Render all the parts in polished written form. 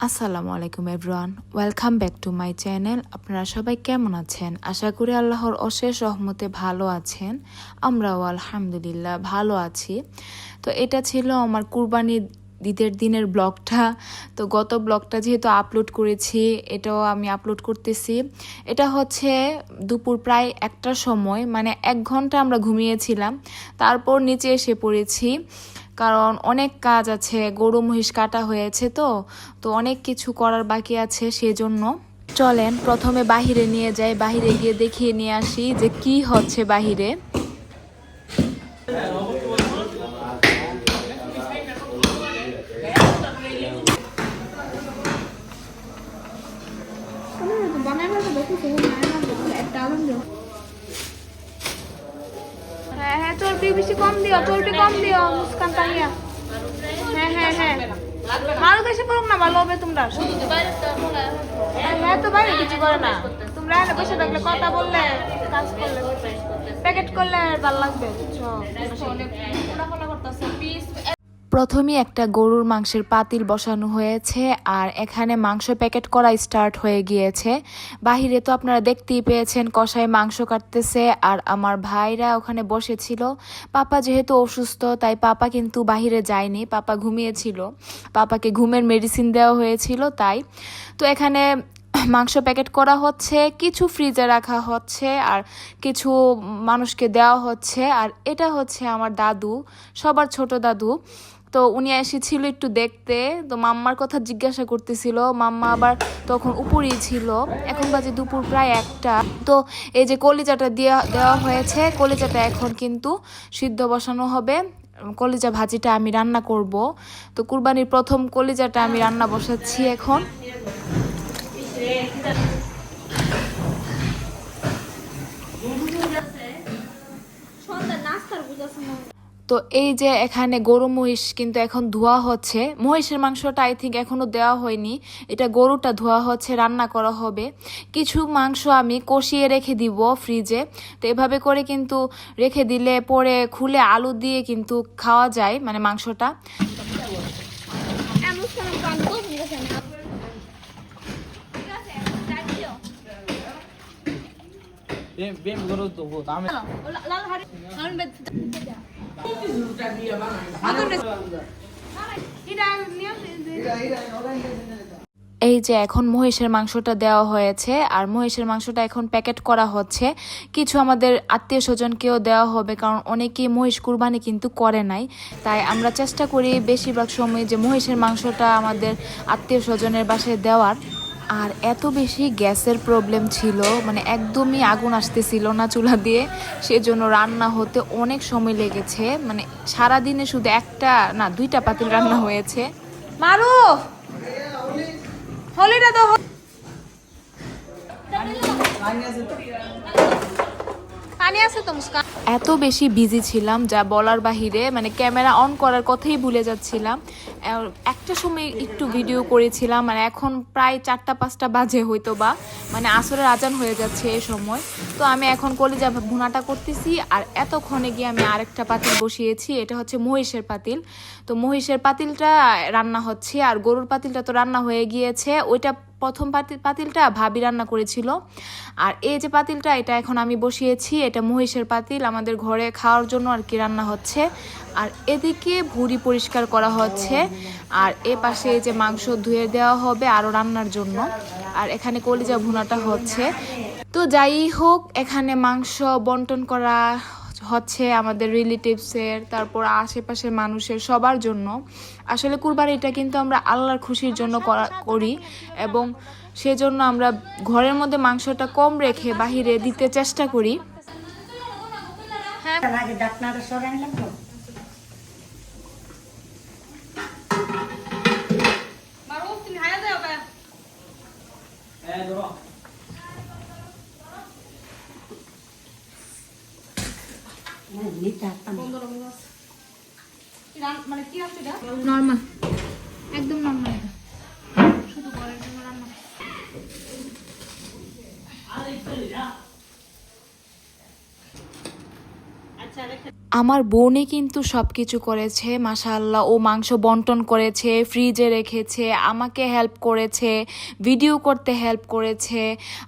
আসসালামু আলাইকুম everyone, welcome back to my channel. আপনারা সবাই কেমন আছেন? আশা করি আল্লাহর অশেষ রহমতে ভালো আছেন। আমরাও আলহামদুলিল্লাহ ভালো আছি। তো এটা ছিল আমার কুরবানির ঈদের দিনের ব্লগটা। তো গত ব্লগটা যেহেতু আপলোড করেছি, এটাও আমি আপলোড করতেছি। এটা হচ্ছে দুপুর প্রায় 1টার সময়, মানে 1 ঘন্টা আমরা ঘুমিয়েছিলাম, তারপর নিচে এসে পড়েছি। কারণ অনেক কাজ আছে, গরু মহিষ কাটা হয়েছে, তো অনেক কিছু করার বাকি আছে, সেজন্য চলেন প্রথমে বাহিরে নিয়ে যাই, বাহিরে গিয়ে দেখিয়ে নিয়ে আসি যে কি হচ্ছে বাহিরে। হ্যাঁ হ্যাঁ, চর্বি বেশি কম দিও, চর্বি কম দিও মুস্কান তানিয়া। হ্যাঁ হ্যাঁ হ্যাঁ, মারো বেশি পড়ুক না, ভালো হবে তোমরা। হ্যাঁ তো বাইরে কিছু করে না, তোমরা এনে বসে থাকলে কথা বললে কাজ করলে প্যাকেট করলে ভালো লাগবে, বুঝছো? প্রথমে একটা গরুর মাংসের পাতিল বসানো হয়েছে, আর এখানে মাংস প্যাকেট করা স্টার্ট হয়ে গিয়েছে। বাহিরে তো আপনারা দেখতেই পেয়েছেন, কষায় মাংস কাটতেছে, আর আমার ভাইরা ওখানে বসেছিল। পাপা যেহেতু অসুস্থ, তাই পাপা কিন্তু বাহিরে যায়নি, পাপা ঘুমিয়েছিল, পাপাকে ঘুমের মেডিসিন দেওয়া হয়েছিল তাই। তো এখানে মাংস প্যাকেট করা হচ্ছে, কিছু ফ্রিজে রাখা হচ্ছে, আর কিছু মানুষকে দেওয়া হচ্ছে। আর এটা হচ্ছে আমার দাদু, সবার ছোট দাদু। তো উনি এসেছিল একটু দেখতে, তো মাম্মার কথা জিজ্ঞাসা করতেছিল, মাম্মা আবার তখন উপরেই ছিল। এখন বাজে দুপুর প্রায় 1টা। তো এই যে কলিজাটা দেওয়া হয়েছে, কলিজাটা এখন কিন্তু সিদ্ধ বসানো হবে। কলিজা ভাজিটা আমি রান্না করব। তো কুরবানির প্রথম কলিজাটা আমি রান্না বসাচ্ছি এখন। তো এই যে এখানে গরু মহিষ কিন্তু এখন ধোয়া হচ্ছে, মহিষের মাংসটা আই থিঙ্ক এখনো দেওয়া হয়নি, এটা গরুটা ধোয়া হচ্ছে, রান্না করা হবে। কিছু মাংস আমি কষিয়ে রেখে দিব ফ্রিজে। তো এভাবে করে কিন্তু রেখে দিলে পরে খুলে আলু দিয়ে কিন্তু খাওয়া যায়, মানে মাংসটা। এই যে এখন মহিষের মাংসটা দেওয়া হয়েছে, আর মহিষের মাংসটা এখন প্যাকেট করা হচ্ছে। কিছু আমাদের আত্মীয় স্বজনকেও দেওয়া হবে, কারণ অনেকেই মহিষ কুরবানি কিন্তু করে নাই, তাই আমরা চেষ্টা করি বেশিরভাগ সময় যে মহিষের মাংসটা আমাদের আত্মীয় স্বজনের বাসায় দেওয়ার। আর এত বেশি গ্যাসের প্রবলেম ছিল, মানে একদমই আগুন আসতেছিল না চুলা দিয়ে, সেজন্য রান্না হতে অনেক সময় লেগেছে। মানে সারাদিনে শুধু 2টা পাতিল রান্না হয়েছে। মারু হলিটা তো পানি আছে তো মুস্কান। এত বেশি বিজি ছিলাম যা বলার বাহিরে, মানে ক্যামেরা অন করার কথাই ভুলে যাচ্ছিলাম। একটা সময় একটু ভিডিও করেছিলাম, মানে এখন প্রায় 4টা-5টা বাজে হয়তো বা, মানে আসরের আজান হয়ে যাচ্ছে এই সময়। তো আমি এখন কলিজা ভুনাটা করতেছি, আর এতক্ষণে গিয়ে আমি আরেকটা পাতিল বসিয়েছি, এটা হচ্ছে মহিষের পাতিল। তো মহিষের পাতিলটা রান্না হচ্ছে, আর গরুর পাতিলটা তো রান্না হয়ে গিয়েছে। ওইটা প্রথম পাতিলটা ভাবি রান্না করেছিল, আর এই যে পাতিলটা এটা এখন আমি বসিয়েছি, এটা মহিষের পাতিল, আমাদের ঘরে খাওয়ার জন্য আর কি রান্না হচ্ছে। আর এদিকে ভুঁড়ি পরিষ্কার করা হচ্ছে, আর এ পাশে এই যে মাংস ধুয়ে দেওয়া হবে আরও রান্নার জন্য, আর এখানে কলিজা ভুনাটা হচ্ছে। তো যাই হোক, এখানে মাংস বন্টন করা হচ্ছে আমাদের রিলেটিভসের, তারপর আশেপাশের মানুষের, সবার জন্য। আসলে কুরবানিটা কিন্তু আমরা আল্লাহর খুশির জন্য করি, এবং সেজন্য আমরা ঘরের মধ্যে মাংসটা কম রেখে বাহিরে দিতে চেষ্টা করি। নরমাল, একদম নরমাল, শুধু ঘরের জন্য রান্না। আমার বোনই কিন্তু সব কিছু করেছে মাশাআল্লাহ। ও মাংস বন্টন করেছে, ফ্রিজে রেখেছে, আমাকে হেল্প করেছে, ভিডিও করতে হেল্প করেছে,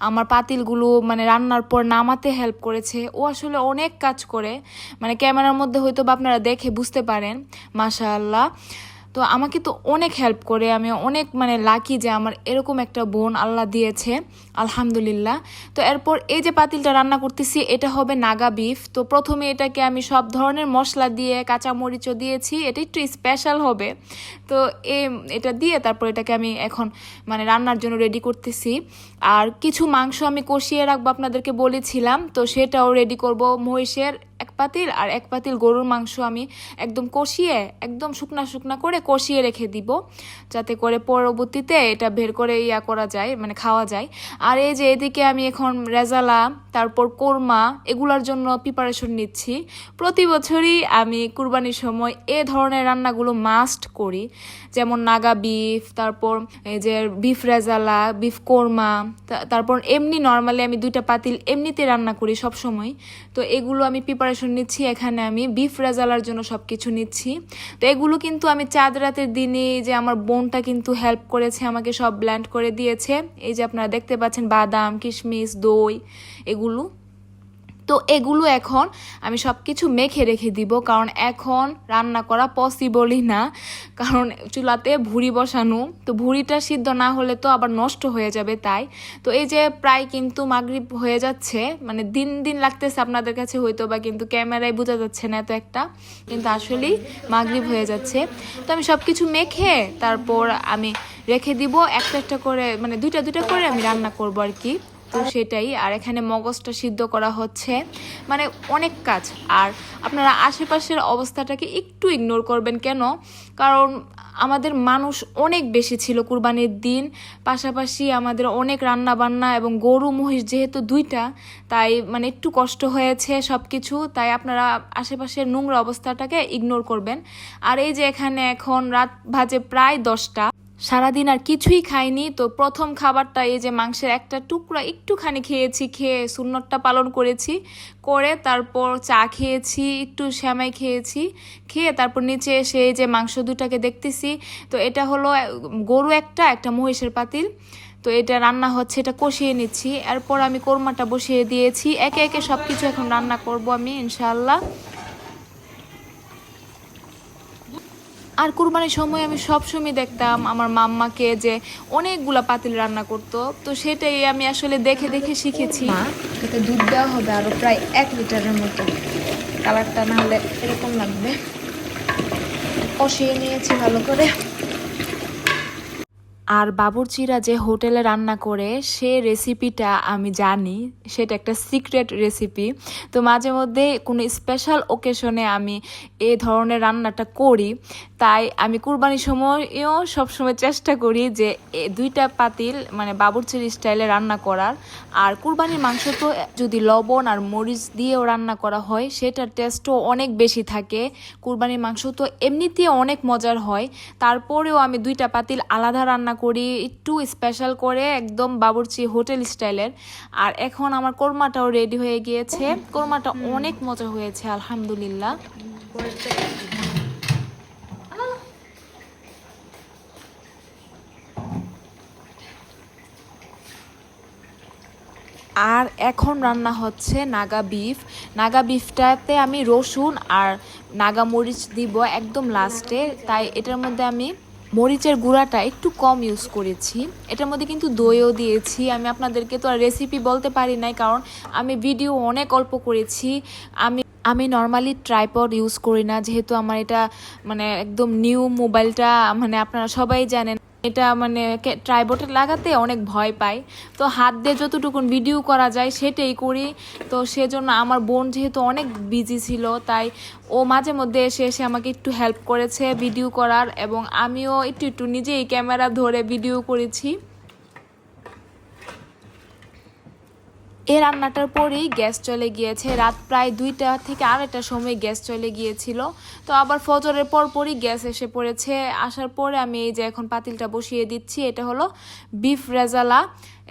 আমার পাতিলগুলো মানে রান্নার পর নামাতে হেল্প করেছে। ও আসলে অনেক কাজ করে, মানে ক্যামেরার মধ্যে হয়তো বা আপনারা দেখে বুঝতে পারেন মাশাআল্লাহ। তো আমাকে তো অনেক হেল্প করে, আমি অনেক মানে লাকি যে আমার এরকম একটা বোন আল্লাহ দিয়েছে, আলহামদুলিল্লাহ। তো এরপর এই যে পাতিলটা রান্না করতেছি এটা হবে নাগা বিফ। তো প্রথমে এটাকে আমি সব ধরনের মশলা দিয়ে কাঁচামরিচও দিয়েছি, এটা একটু স্পেশাল হবে। তো এটা দিয়ে তারপর এটাকে আমি এখন মানে রান্নার জন্য রেডি করতেছি। আর কিছু মাংস আমি কষিয়ে রাখবো আপনাদেরকে বলেছিলাম, তো সেটাও রেডি করব। মহিষের এক পাতিল আর এক পাতিল গরুর মাংস আমি একদম কষিয়ে, একদম শুকনা শুকনা করে কষিয়ে রেখে দিব, যাতে করে পরবর্তীতে এটা বের করে করা যায়, মানে খাওয়া যায়। আর এই যে এদিকে আমি এখন রেজালা, তারপর কোরমা, এগুলোর জন্য প্রিপারেশন নিচ্ছি। প্রতি বছরই আমি কুরবানির সময় এ ধরনের রান্নাগুলো মাস্ট করি, যেমন নাগা বিফ, তারপর এই যে বিফ রেজালা, বিফ কোরমা, তারপর এমনি নর্মালি আমি 2টা পাতিল এমনিতে রান্না করি সব সময়। তো এগুলো আমি প্রিপারেশন নিচ্ছি। এখানে আমি বিফ রেজালার জন্য সব কিছু নিচ্ছি। তো এগুলো কিন্তু আমি চাঁদ রাতের দিনে যে আমার বোনটা কিন্তু হেল্প করেছে, আমাকে সব ব্লেন্ড করে দিয়েছে। এই যে আপনারা দেখতে পাচ্ছেন বাদাম, কিশমিশ, দই, এগুলো। তো এগুলো এখন আমি সব কিছু মেখে রেখে দিব, কারণ এখন রান্না করা পসিবলই না, কারণ চুলাতে ভুড়ি বসানো, তো ভুড়িটা সিদ্ধ না হলে তো আবার নষ্ট হয়ে যাবে। তাই তো এই যে প্রায় কিন্তু মাগরিব হয়ে যাচ্ছে, মানে দিন দিন লাগতেছে আপনাদের কাছে হয়তো বা, কিন্তু ক্যামেরায় বোঝা যাচ্ছে না এত একটা, কিন্তু আসলেই মাগরিব হয়ে যাচ্ছে। তো আমি সব কিছু মেখে তারপর আমি রেখে দিব একটা একটা করে, মানে 2টা 2টা করে আমি রান্না করবো আর কি। তো সেটাই। আর এখানে মগজটা সিদ্ধ করা হচ্ছে, মানে অনেক কাজ। আর আপনারা আশেপাশের অবস্থাটাকে একটু ইগনোর করবেন, কেন? কারণ আমাদের মানুষ অনেক বেশি ছিল কুরবানির দিন, পাশাপাশি আমাদের অনেক রান্না বান্না, এবং গরু মহিষ যেহেতু 2টা, তাই মানে একটু কষ্ট হয়েছে সব কিছু। তাই আপনারা আশেপাশের নোংরা অবস্থাটাকে ইগনোর করবেন। আর এই যে এখানে এখন রাত বাজে প্রায় 10টা, সারাদিন আর কিছুই খাইনি। তো প্রথম খাবারটা এই যে মাংসের একটা টুকরা একটুখানি খেয়েছি, খেয়ে সুন্নতটা পালন করেছি, করে তারপর চা খেয়েছি, একটু সেমাই খেয়েছি, খেয়ে তারপর নিচে এসে এই যে মাংস 2টাকে দেখতেছি। তো এটা হলো গরু একটা মহিষের পাতিল। তো এটা রান্না হচ্ছে, এটা কষিয়ে নিচ্ছি। এরপর আমি কোরমাটা বসিয়ে দিয়েছি, একে একে সব কিছু এখন রান্না করব আমি ইনশাআল্লাহ। আর কুরবানির সময় আমি সবসময় দেখতাম আমার মাম্মাকে যে অনেকগুলা পাতিল রান্না করতো, তো সেটাই আমি আসলে দেখে দেখে শিখেছি। এতে দুধ দেওয়া হবে আরও প্রায় 1 লিটারের মতো, কালারটা না হলে এরকম লাগবে। কষিয়ে নিয়েছি ভালো করে। আর বাবুর্চিরা যে হোটেলে রান্না করে সে রেসিপিটা আমি জানি, সেটা একটা সিক্রেট রেসিপি। তো মাঝে মধ্যে কোনো স্পেশাল ওকেশনে আমি এই ধরনের রান্নাটা করি, তাই আমি কুরবানির সময়ও সবসময় চেষ্টা করি যে 2টা পাতিল মানে বাবুর্চির স্টাইলে রান্না করার। আর কুরবানির মাংস তো যদি লবণ আর মরিচ দিয়েও রান্না করা হয় সেটার টেস্টও অনেক বেশি থাকে। কুরবানির মাংস তো এমনিতেই অনেক মজার হয়, তারপরেও আমি 2টা পাতিল আলাদা রান্না করি, একটু স্পেশাল করে, একদম বাবুর্চি হোটেল স্টাইলের। আর এখন আমার কোরমাটাও রেডি হয়ে গিয়েছে, কোরমাটা অনেক মজা হয়েছে আলহামদুলিল্লাহ। আর এখন রান্না হচ্ছে নাগা বিফ। নাগা বিফটাতে আমি রসুন আর নাগা মরিচ দিব একদম লাস্টে, তাই এটার মধ্যে আমি মরিচের গুঁড়াটা একটু কম ইউজ করেছি। এটার মধ্যে কিন্তু দইও দিয়েছি। আমি আপনাদেরকে তো আর রেসিপি বলতে পারি নাই, কারণ আমি ভিডিও অনেক অল্প করেছি। আমি নর্মালি ট্রাইপড ইউজ করি না, যেহেতু আমার এটা মানে একদম নিউ মোবাইলটা, মানে আপনারা সবাই জানেন এটা মানে ট্রাইপডে লাগাতে অনেক ভয় পাই। তো হাত দিয়ে যতটুকু ভিডিও করা যায় সেটাই করি। তো সেজন্য আমার বোন যেহেতু অনেক বিজি ছিল, তাই ও মাঝে মধ্যে এসে এসে আমাকে একটু হেল্প করেছে ভিডিও করার, এবং আমিও একটু একটু নিজেই ক্যামেরা ধরে ভিডিও করেছি। এই রান্নাটার পরেই গ্যাস চলে গিয়েছে, রাত প্রায় 2টা থেকে 2:30টার সময় গ্যাস চলে গিয়েছিল। তো আবার ফজরের পরই গ্যাস এসে পড়েছে। আসার পরে আমি এই যে এখন পাতিলটা বসিয়ে দিচ্ছি। এটা হলো বিফ রেজালা,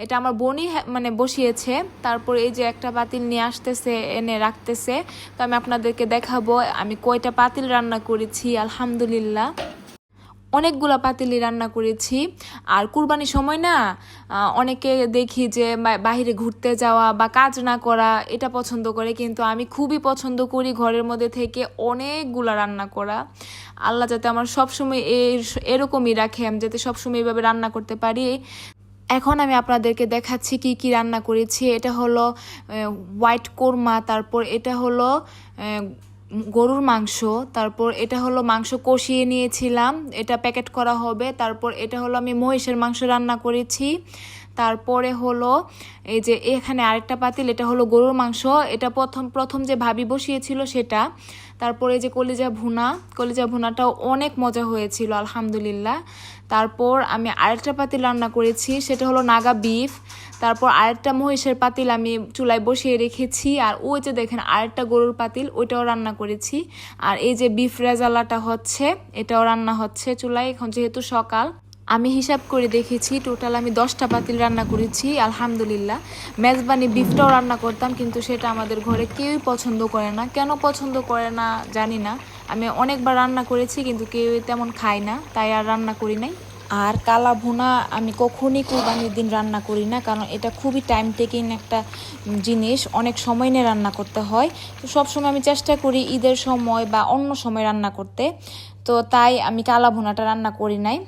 এটা আমার বোনই মানে বসিয়েছে। তারপর এই যে একটা পাতিল নিয়ে আসতেছে, এনে রাখতেছে। তো আমি আপনাদেরকে দেখাবো আমি কয়টা পাতিল রান্না করেছি। আলহামদুলিল্লাহ অনেকগুলা পাতিলি রান্না করেছি। আর কুরবানির সময় না অনেকে দেখি যে বাইরে ঘুরতে যাওয়া বা কাজ না করা এটা পছন্দ করে, কিন্তু আমি খুবই পছন্দ করি ঘরের মধ্যে থেকে অনেকগুলা রান্না করা। আল্লাহ যাতে আমার সবসময় এরকমই রাখে, আমি যাতে সবসময় এইভাবে রান্না করতে পারি। এখন আমি আপনাদেরকে দেখাচ্ছি কি কি রান্না করেছি। এটা হলো হোয়াইট কোরমা, তারপর এটা হলো গরুর মাংস, তারপর এটা হলো মাংস কষিয়ে নিয়েছিলাম, এটা প্যাকেট করা হবে। তারপর এটা হলো আমি মহিষের মাংস রান্না করেছি। তারপরে হলো এই যে এখানে আরেকটা পাতিল, এটা হলো গরুর মাংস, এটা প্রথম যে ভাবি বসিয়েছিল সেটা। তারপরে এই যে কলিজা ভুনাটাও অনেক মজা হয়েছিল আলহামদুলিল্লাহ। তারপর আমি আরেকটা পাতিল রান্না করেছি, সেটা হলো নাগা বিফ। তারপর আরেকটা মহিষের পাতিল আমি চুলায় বসিয়ে রেখেছি। আর ওই যে দেখেন আরেকটা গরুর পাতিল, ওইটাও রান্না করেছি। আর এই যে বিফ রেজালাটা হচ্ছে, এটাও রান্না হচ্ছে চুলায়। এখন যেহেতু সকাল, আমি হিসাব করে দেখেছি টোটাল আমি 10টা পাতিল রান্না করেছি আলহামদুলিল্লাহ। মেজবানি বিফটাও রান্না করতাম, কিন্তু সেটা আমাদের ঘরে কেউই পছন্দ করে না। কেন পছন্দ করে না জানি না। আমি অনেকবার রান্না করেছি কিন্তু কেউই তেমন খায় না, তাই আর রান্না করি নাই। আর কালা ভুনা আমি কখনই কুরবানির দিন রান্না করি না, কারণ এটা খুবই টাইম টেকিং একটা জিনিস, অনেক সময় নিয়ে রান্না করতে হয়। তো সবসময় আমি চেষ্টা করি ঈদের সময় বা অন্য সময় রান্না করতে, তো তাই আমি কালা ভুনাটা রান্না করি নাই।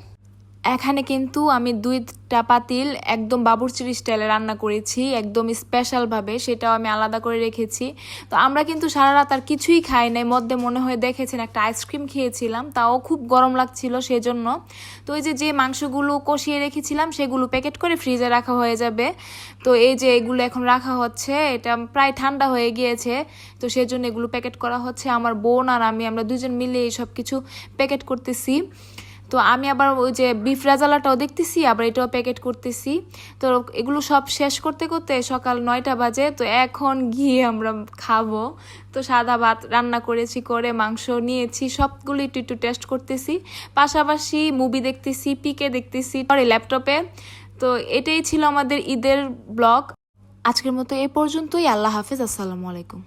এখানে কিন্তু আমি 2টা পাতিল একদম বাবুর্চির স্টাইলে রান্না করেছি, একদম স্পেশালভাবে, সেটাও আমি আলাদা করে রেখেছি। তো আমরা কিন্তু সারা রাত আর কিছুই খাই নাই, মধ্যে মনে হয় দেখেছেন একটা আইসক্রিম খেয়েছিলাম, তাও খুব গরম লাগছিল সেজন্য। তো এই যে মাংসগুলো কষিয়ে রেখেছিলাম সেগুলো প্যাকেট করে ফ্রিজে রাখা হয়ে যাবে। তো এই যে এগুলো এখন রাখা হচ্ছে, এটা প্রায় ঠান্ডা হয়ে গিয়েছে, তো সেজন্য এগুলো প্যাকেট করা হচ্ছে। আমার বোন আর আমরা দুজন মিলে এই সব কিছু প্যাকেট করতেছি। তো আমি আবার ওই যে বিফ রেজালাটাও দেখতেছি, আবার এটাও প্যাকেট করতেছি। তো এগুলো সব শেষ করতে করতে সকাল 9টা বাজে। তো এখন গিয়ে আমরা খাবো। তো সাদা ভাত রান্না করেছি, করে মাংস নিয়েছি, সবগুলো একটু টেস্ট করতেছি, পাশাপাশি মুভি দেখতেছি, পিকে দেখতেছি ল্যাপটপে। তো এটাই ছিল আমাদের ঈদের ব্লগ। আজকের মতো এ পর্যন্তই। আল্লাহ হাফেজ, আসসালামু আলাইকুম।